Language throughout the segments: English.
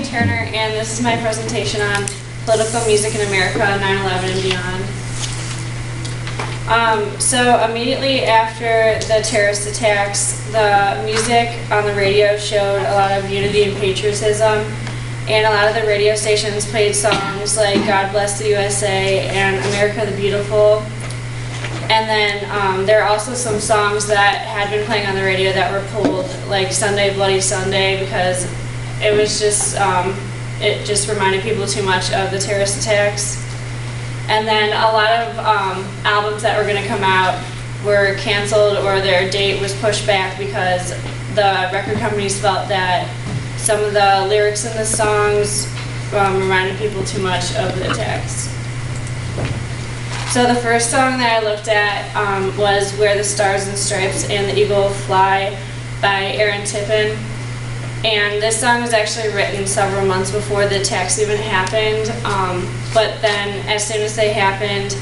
Turner, and this is my presentation on political music in America, 9/11 and beyond. So immediately after the terrorist attacks, the music on the radio showed a lot of unity and patriotism, and a lot of the radio stations played songs like God Bless the USA and America the Beautiful. And then there are also some songs that had been playing on the radio that were pulled, like Sunday Bloody Sunday, because it was just, it just reminded people too much of the terrorist attacks. And then a lot of albums that were going to come out were canceled or their date was pushed back because the record companies felt that some of the lyrics in the songs reminded people too much of the attacks. So the first song that I looked at was Where the Stars and Stripes and the Eagle Fly by Aaron Tippin. And this song was actually written several months before the attacks even happened. But then as soon as they happened,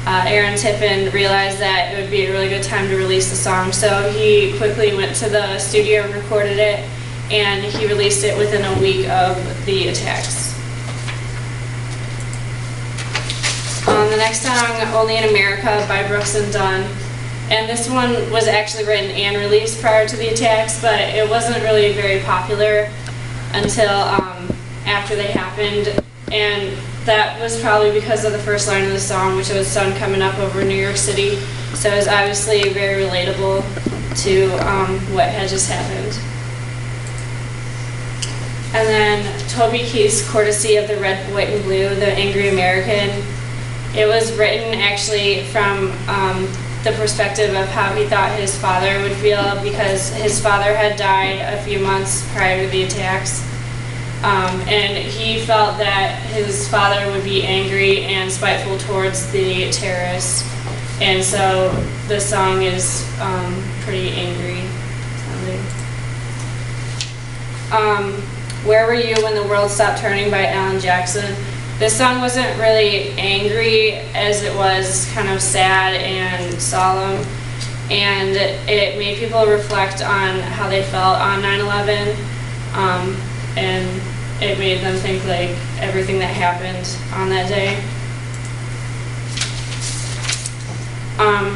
Aaron Tippin realized that it would be a really good time to release the song. So he quickly went to the studio and recorded it, and he released it within a week of the attacks. The next song, Only in America by Brooks and Dunn. And this one was actually written and released prior to the attacks, but it wasn't really very popular until after they happened. And that was probably because of the first line of the song, which was sun coming up over New York City. So it was obviously very relatable to what had just happened. And then Toby Keith's Courtesy of the Red, White, and Blue, The Angry American. It was written actually from the perspective of how he thought his father would feel, because his father had died a few months prior to the attacks. And he felt that his father would be angry and spiteful towards the terrorists. And so the song is pretty angry sounding. Where Were You When the World Stopped Turning by Alan Jackson. This song wasn't really angry as it was kind of sad and solemn, and it made people reflect on how they felt on 9/11, and it made them think like everything that happened on that day.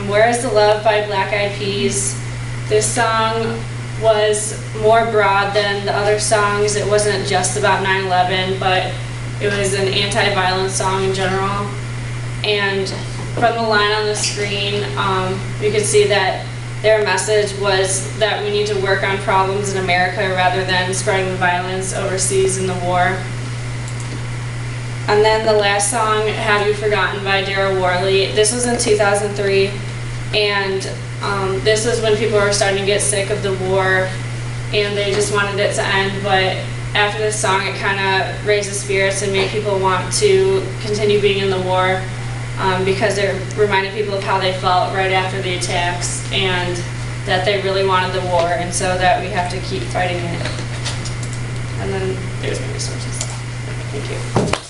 Where Is the Love by Black Eyed Peas. This song was more broad than the other songs. It wasn't just about 9/11, but it was an anti-violence song in general. And from the line on the screen, you could see that their message was that we need to work on problems in America rather than spreading the violence overseas in the war. And then the last song, Have You Forgotten by Daryl Worley. This was in 2003, and this was when people were starting to get sick of the war and they just wanted it to end. But after this song, it kind of raised the spirits and made people want to continue being in the war, because it reminded people of how they felt right after the attacks and that they really wanted the war, and so that we have to keep fighting it. And then there's my resources. Thank you.